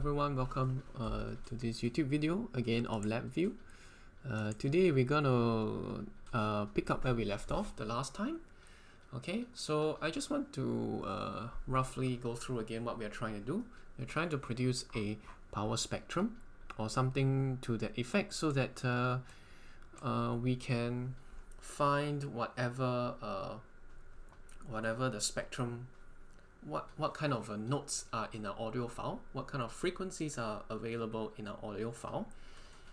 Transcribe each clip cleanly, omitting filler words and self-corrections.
everyone, welcome to this YouTube video again of Labview. Today we're gonna pick up where we left off the last time. Okay, so I just want to roughly go through again what we are trying to do. We're trying to produce a power spectrum or something to that effect so that we can find whatever the spectrum, what kind of notes are in our audio file, what kind of frequencies are available in our audio file,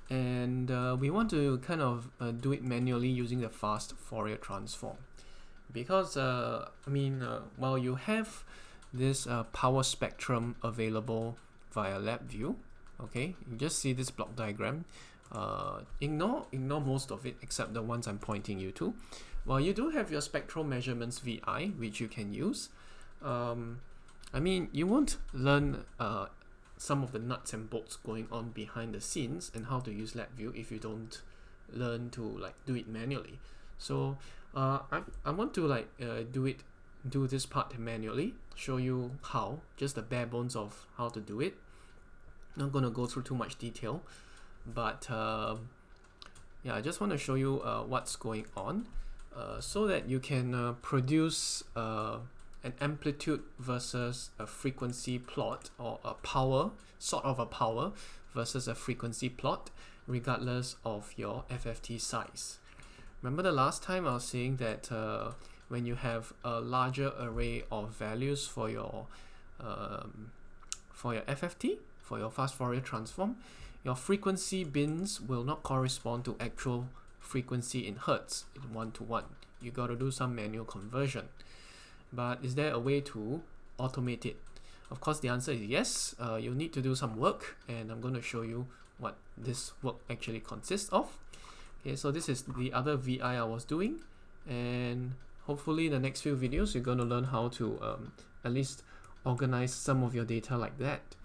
and we want to kind of do it manually using the fast Fourier transform, because while you have this power spectrum available via Labview, okay, you just see this block diagram. Ignore most of it except the ones I'm pointing you to. Well, you do have your spectral measurements VI, which you can use. You won't learn some of the nuts and bolts going on behind the scenes and how to use Labview if you don't learn to do it manually. So I want to do this part manually, show you how, just the bare bones of how to do it. Not gonna go through too much detail, but I just want to show you what's going on so that you can produce an amplitude versus a frequency plot, or a power versus a frequency plot, regardless of your FFT size. Remember the last time I was saying that when you have a larger array of values for your FFT, for your fast Fourier transform, your frequency bins will not correspond to actual frequency in hertz in 1-to-1. You got to do some manual conversion. But is there a way to automate it? Of course, the answer is yes. You'll need to do some work, and I'm going to show you what this work actually consists of. Okay, so this is the other VI I was doing, and hopefully in the next few videos you're going to learn how to at least organize some of your data like that.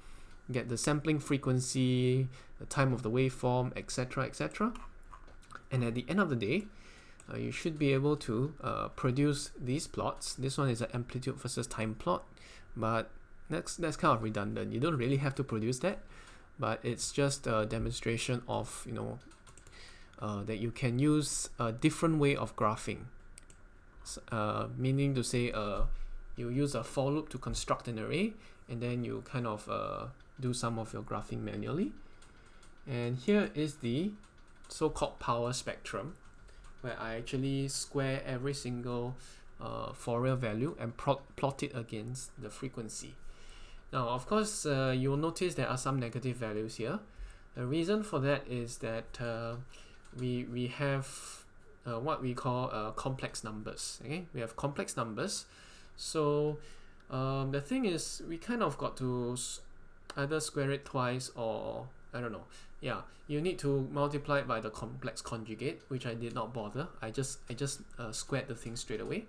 Get the sampling frequency, the time of the waveform, etc., etc. And at the end of the day, you should be able to produce these plots. This one is an amplitude versus time plot, but that's kind of redundant. You don't really have to produce that, but it's just a demonstration of that you can use a different way of graphing. Meaning to say, you use a for loop to construct an array, and then you kind of do some of your graphing manually. And here is the so-called power spectrum, where I actually square every single Fourier value and plot it against the frequency. Now, of course, you'll notice there are some negative values here. The reason for that is that we have what we call complex numbers. Okay, we have complex numbers. So the thing is, we kind of got to either square it twice, or I don't know. Yeah, you need to multiply it by the complex conjugate, which I did not bother. I just squared the thing straight away.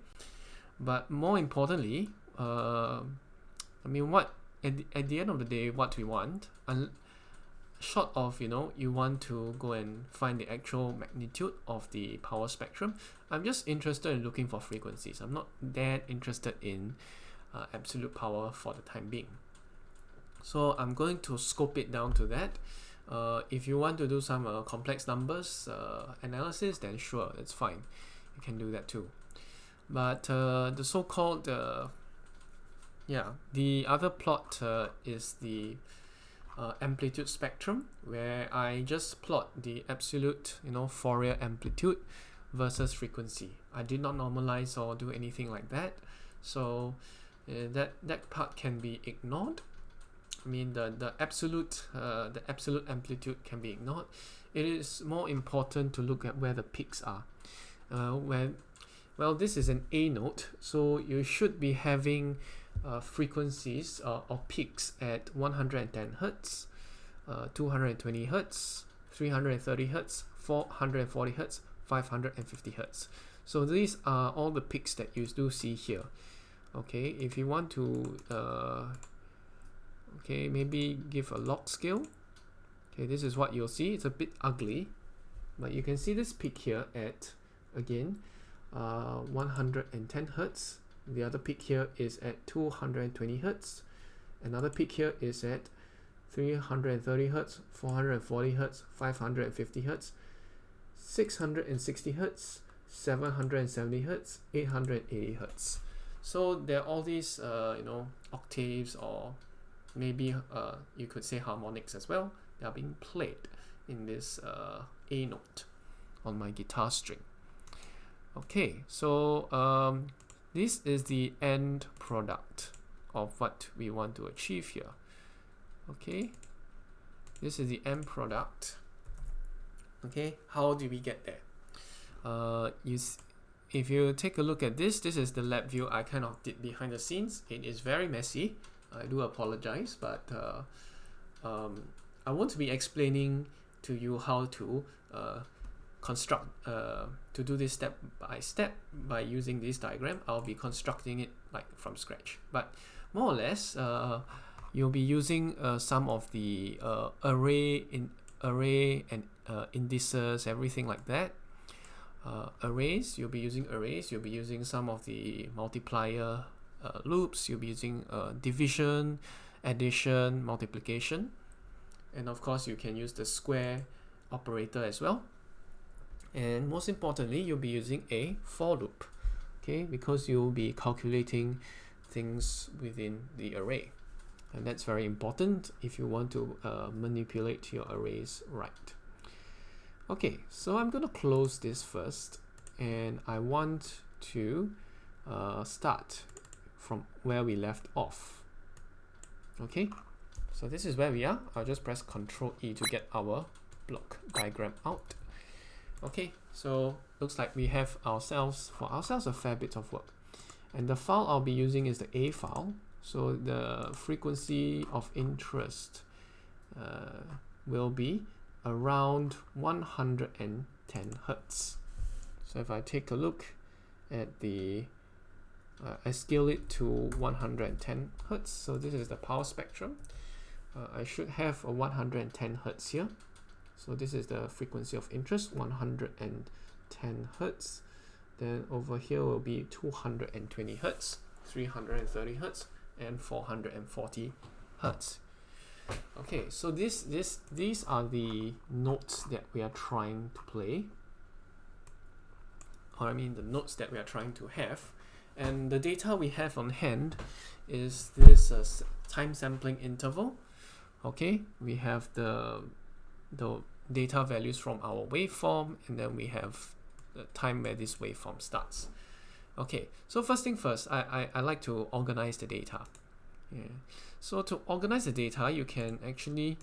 But more importantly, what at the end of the day, what we want, short of you want to go and find the actual magnitude of the power spectrum, I'm just interested in looking for frequencies. I'm not that interested in absolute power for the time being. So I'm going to scope it down to that. If you want to do some complex numbers analysis, then sure, that's fine. You can do that too. But the so-called the other plot is the amplitude spectrum, where I just plot the absolute Fourier amplitude versus frequency. I did not normalize or do anything like that, so that part can be ignored. The absolute amplitude can be ignored. It is more important to look at where the peaks are. Well, this is an A note, so you should be having frequencies or peaks at 110 Hz, 220 Hz, 330 Hz, 440 Hz, 550 Hz. So these are all the peaks that you do see here. Okay, if you want to maybe give a log scale. Okay, this is what you'll see. It's a bit ugly, but you can see this peak here at, again, 110 Hz. The other peak here is at 220 Hz. Another peak here is at 330 Hz, 440 Hz, 550 Hz, 660 Hz, 770 Hz, 880 Hz. So there are all these octaves, or maybe you could say harmonics as well. They are being played in this A note on my guitar string. Okay, so this is the end product of what we want to achieve here. Okay, this is the end product. Okay, how do we get there? If you take a look at this is the Labview I kind of did behind the scenes. It is very messy. I do apologize, but I won't be explaining to you how to construct to do this step by step by using this diagram. I'll be constructing it like from scratch, but more or less you'll be using some of the array and indices, everything like that. Arrays, you'll be using arrays. You'll be using some of the multiplier loops. You'll be using division, addition, multiplication, and of course you can use the square operator as well. And most importantly, you'll be using a for loop, okay, because you'll be calculating things within the array, and that's very important if you want to manipulate your arrays right. Okay, so I'm going to close this first, and I want to start from where we left off. Okay, so this is where we are. I'll just press Ctrl E to get our block diagram out. Okay, so looks like we have ourselves a fair bit of work, and the file I'll be using is the A file. So the frequency of interest will be around 110 Hz. So if I take a look at the I scale it to 110 Hz. So this is the power spectrum. I should have a 110 Hz here. So this is the frequency of interest, 110 Hz. Then over here will be 220 Hz, 330 Hz, and 440 Hz. Okay, so these are the notes that we are trying to play, or I mean the notes that we are trying to have, and the data we have on hand is this time sampling interval. Okay, we have the data values from our waveform, and then we have the time where this waveform starts. Okay, so first thing first, I like to organize the data. Yeah. So to organize the data, you can actually,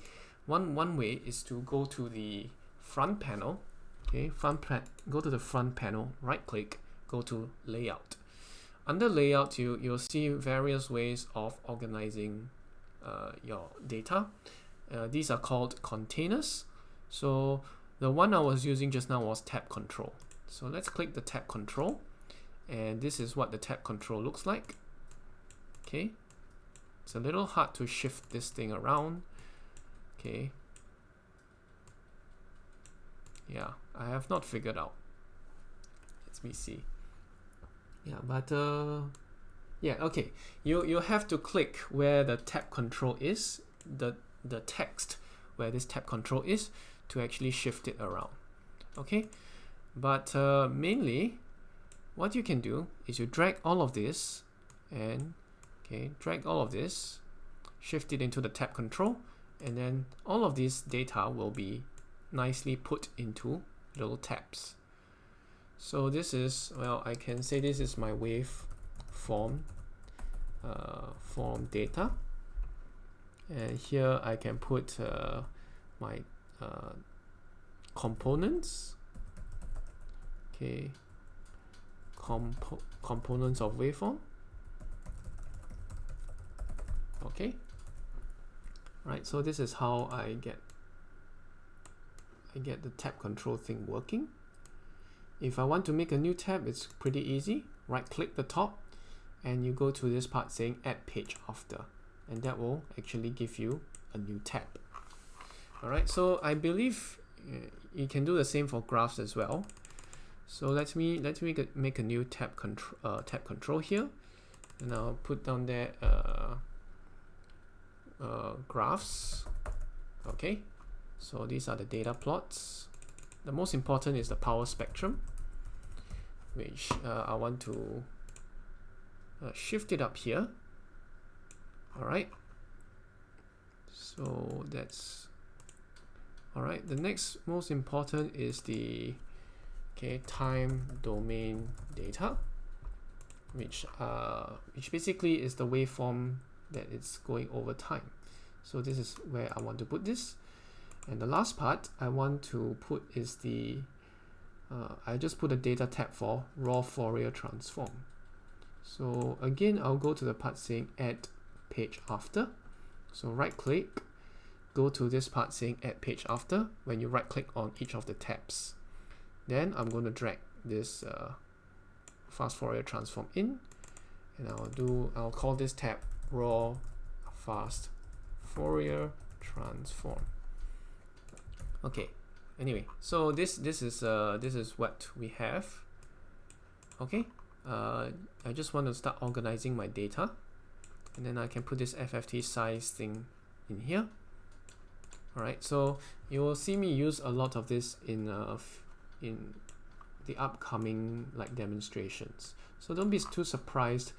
one way is to go to the front panel. Okay, go to the front panel, right click, go to layout. Under layout, you'll see various ways of organizing your data. These are called containers. So the one I was using just now was tab control. So let's click the tab control, and this is what the tab control looks like. Okay, it's a little hard to shift this thing around. Okay, yeah, I have not figured out. Let me see. Yeah, but yeah, okay, you have to click where the tab control is, the text where this tab control is, to actually shift it around. Okay, but mainly what you can do is you drag all of this, and drag all of this, shift it into the tab control, and then all of this data will be nicely put into little tabs. So this is, well, I can say this is my waveform form data, and here I can put my components. Okay, components of waveform. Okay, right, so this is how I get the tab control thing working. If I want to make a new tab, it's pretty easy. Right click the top, and you go to this part saying add page after, and that will actually give you a new tab. Alright, so I believe you can do the same for graphs as well. So let me make a new tab control here, and I'll put down there graphs. Okay, so these are the data plots. The most important is the power spectrum, which I want to shift it up here. Alright, so that's alright. The next most important is the time domain data, which basically is the waveform that it's going over time. So this is where I want to put this. And the last part I want to put is the I just put a data tab for raw Fourier transform. So again, I'll go to the part saying add page after. So right click, go to this part saying add page after when you right click on each of the tabs. Then I'm going to drag this fast Fourier transform in, and I'll call this tab raw fast Fourier transform. Okay, anyway, so this is what we have. Okay, I just want to start organizing my data, and then I can put this FFT size thing in here. Alright, so you will see me use a lot of this in the upcoming demonstrations. So don't be too surprised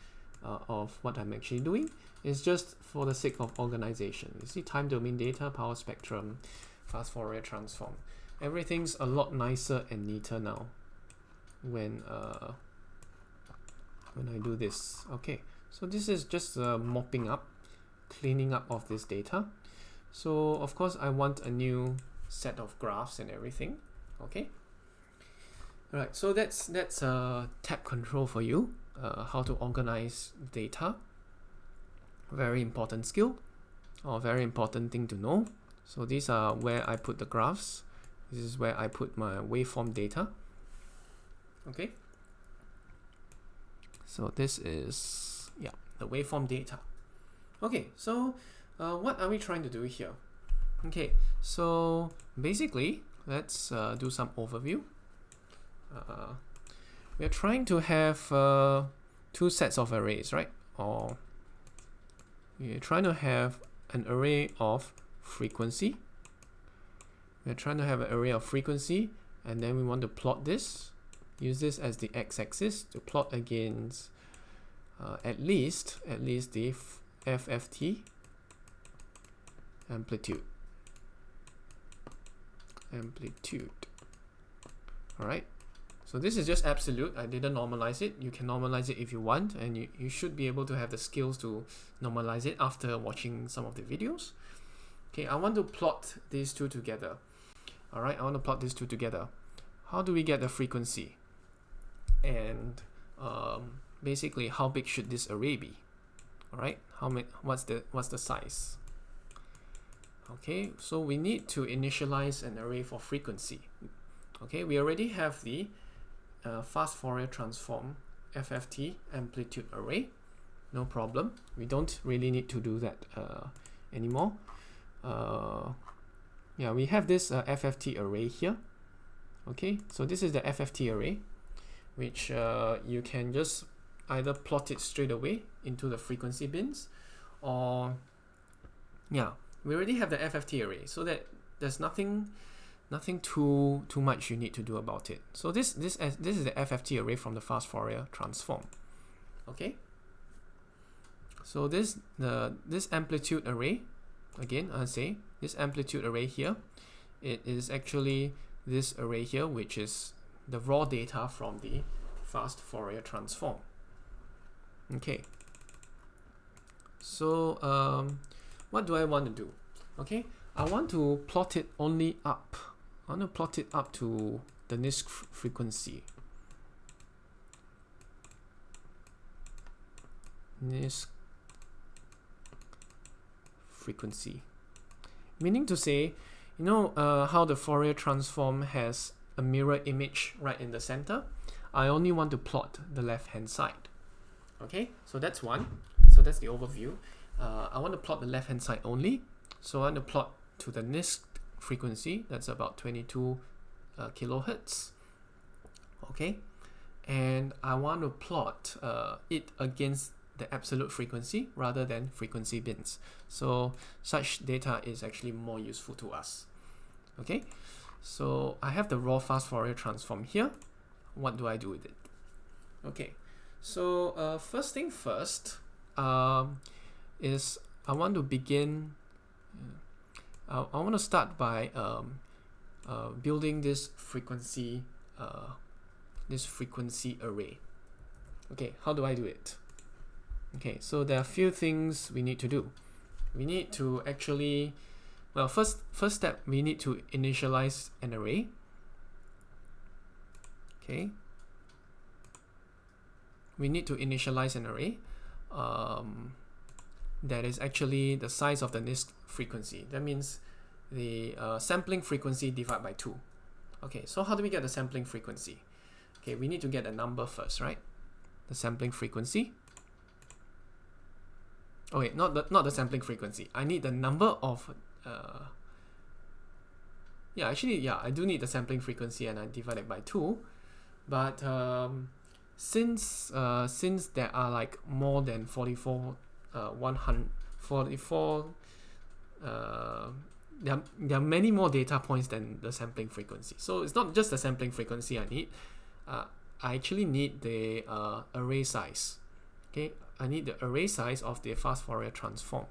of what I'm actually doing. It's just for the sake of organization. You see, time domain data, power spectrum, fast Fourier transform. Everything's a lot nicer and neater now when I do this. Okay, so this is just mopping up, cleaning up of this data. So of course I want a new set of graphs and everything. Okay. Alright, so that's tab control for you. How to organize data. Very important skill, or very important thing to know. So these are where I put the graphs. This is where I put my waveform data. Okay. So this is the waveform data. Okay, so what are we trying to do here? Okay, so basically let's do some overview. We are trying to have two sets of arrays, right? Or we're trying to have an array of frequency. We're trying to have an array of frequency, and then we want to plot this. Use this as the x-axis to plot against at least the FFT amplitude. All right. So this is just absolute. I didn't normalize it. You can normalize it if you want, and you should be able to have the skills to normalize it after watching some of the videos. Okay, I want to plot these two together. All right, I want to plot these two together. How do we get the frequency? And basically, how big should this array be? All right, what's the size? Okay, so we need to initialize an array for frequency. Okay, we already have the fast Fourier transform FFT amplitude array. No problem. We don't really need to do that anymore. Yeah, we have this FFT array here. Okay, so this is the FFT array, which you can just either plot it straight away into the frequency bins, or we already have the FFT array, so that there's nothing too much you need to do about it. So this is the FFT array from the fast Fourier transform. Okay. So this amplitude array, again I'll say this amplitude array here, it is actually this array here, which is the raw data from the fast Fourier transform. Okay. So what do I want to do? Okay, I want to plot it only up. I want to plot it up to the NISC frequency. NISC frequency. Meaning to say, you know how the Fourier transform has a mirror image right in the center? I only want to plot the left-hand side. Okay, so that's one. So that's the overview. I want to plot the left-hand side only. So I want to plot to the NISC frequency. That's about 22 kilohertz. Okay, and I want to plot it against the absolute frequency rather than frequency bins. So such data is actually more useful to us. Okay, so I have the raw fast Fourier transform here. What do I do with it? Okay, so first thing first is I want to begin. I want to start by building this frequency array. Okay, how do I do it? Okay, so there are a few things we need to do. We need to actually, well, first step, we need to initialize an array. Okay, we need to initialize an array that is actually the size of the NISC frequency. That means the sampling frequency divided by 2. Okay, so how do we get the sampling frequency? Okay, we need to get a number first, right? The sampling frequency. Oh wait, not the sampling frequency. I need the number of I do need the sampling frequency, and I divide it by 2. But since there are like more than 44 there are many more data points than the sampling frequency. So it's not just the sampling frequency I need. I actually need the array size. Okay, I need the array size of the fast Fourier transform.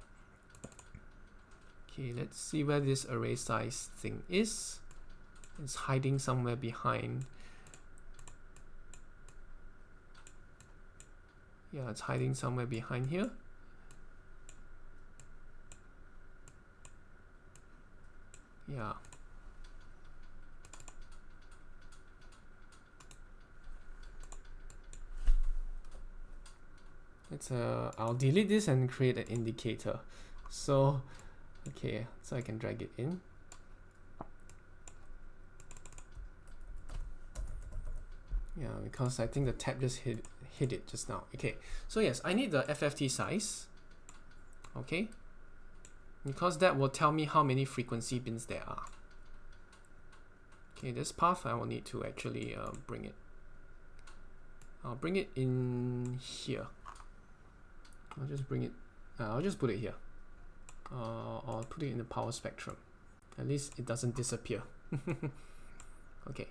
Okay, let's see where this array size thing is. It's hiding somewhere behind. Yeah, it's hiding somewhere behind here. Yeah. I'll delete this and create an indicator. So, okay, so I can drag it in. Yeah, because I think the tab just hit it just now. Okay, so yes, I need the FFT size. Okay, because that will tell me how many frequency bins there are. Okay, this path I will need to actually bring it. I'll bring it in here. I'll just bring it. I'll just put it here. I'll put it in the power spectrum. At least it doesn't disappear. Okay.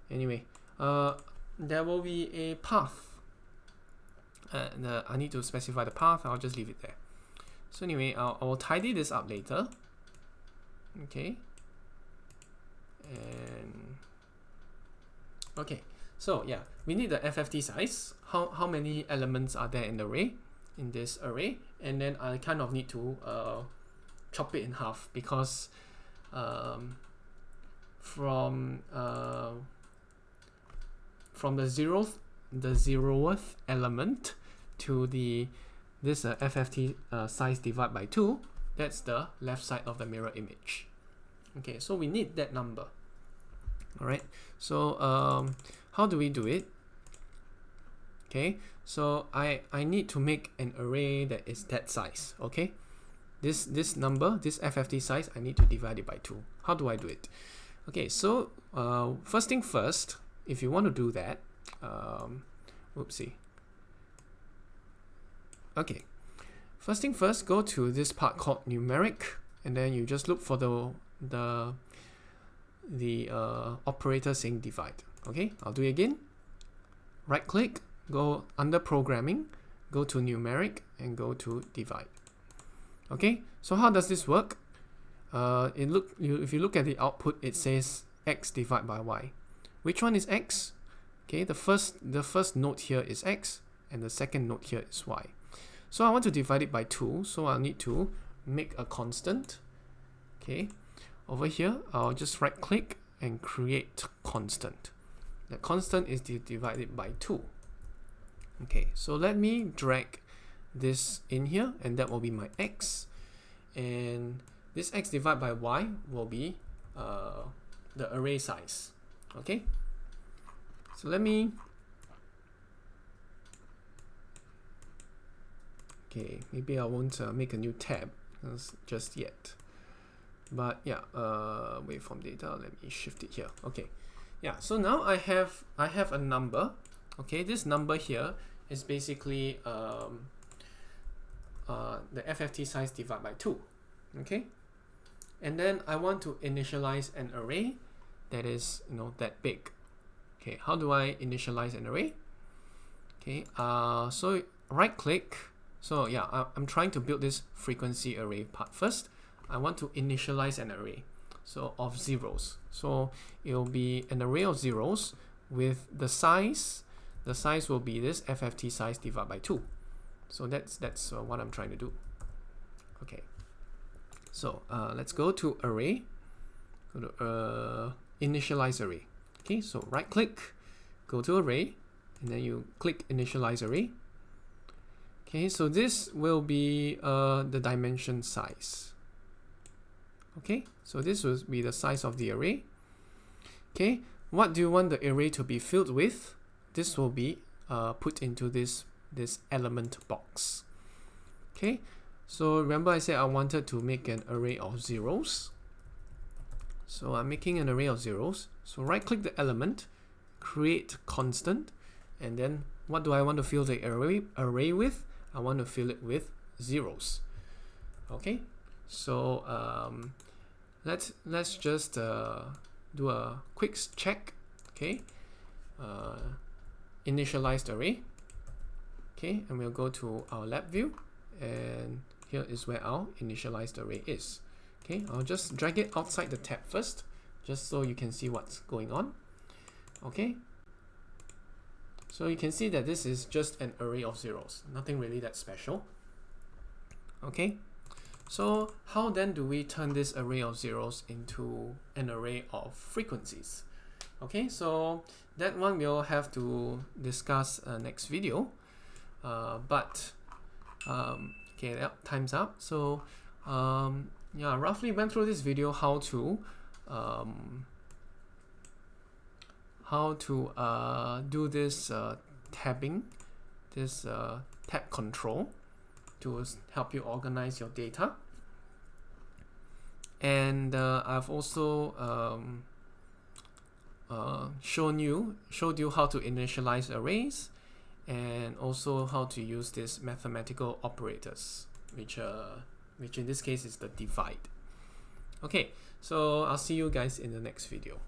Anyway, there will be a path. I need to specify the path. I'll just leave it there. So anyway, I will tidy this up later. Okay. And okay. So yeah, we need the FFT size. How many elements are there in the array? In this array, and then I kind of need to chop it in half, because from the zeroth element to this FFT size divided by 2, that's the left side of the mirror image. Okay, so we need that number. All right, so how do we do it? Okay, so I need to make an array that is that size. Okay, this number, this FFT size, I need to divide it by 2. How do I do it? Okay, so first thing first, if you want to do that, oopsie. Okay, first thing first, go to this part called numeric, and then you just look for the operator saying divide. Okay, I'll do it again. Right click, go under programming, go to numeric, and go to divide. Okay, so how does this work? If you look at the output, it says x divided by y. Which one is x? Okay, the first node here is x, and the second node here is y. So I want to divide it by 2, so I'll need to make a constant. Okay, over here I'll just right click and create constant. The constant is divided by 2. Okay, so let me drag this in here, and that will be my x, and this x divided by y will be the array size. Okay, so let me maybe I won't make a new tab just yet, but yeah, wait from data, let me shift it here. Okay, yeah, so now I have a number. Okay, this number here is basically the FFT size divided by 2. Okay, and then I want to initialize an array that is that big. Okay, how do I initialize an array? Okay, so right click. So yeah, I'm trying to build this frequency array part first. I want to initialize an array, so of zeros. So it will be an array of zeros with the size. The size will be this FFT size divided by 2. So that's what I'm trying to do. Okay. So let's go to array. Go to initialize array. Okay. So right click, go to array, and then you click initialize array. Okay. So this will be the dimension size. Okay. So this will be the size of the array. Okay. What do you want the array to be filled with? This will be put into this element box. Okay, so remember I said I wanted to make an array of zeros. So I'm making an array of zeros. So right click the element, create constant, and then what do I want to fill the array with? I want to fill it with zeros. Okay, so let's just do a quick check. Okay, initialized array. Okay, and we'll go to our Labview, and here is where our initialized array is. Okay, I'll just drag it outside the tab first, just so you can see what's going on. Okay, so you can see that this is just an array of zeros, nothing really that special. Okay, so how then do we turn this array of zeros into an array of frequencies? Okay, so that one we'll have to discuss next video. Okay, time's up. So yeah, roughly went through this video how to do this tabbing, this tab control to help you organize your data. And I've also showed you how to initialize arrays, and also how to use these mathematical operators, which in this case is the divide. Okay, so I'll see you guys in the next video.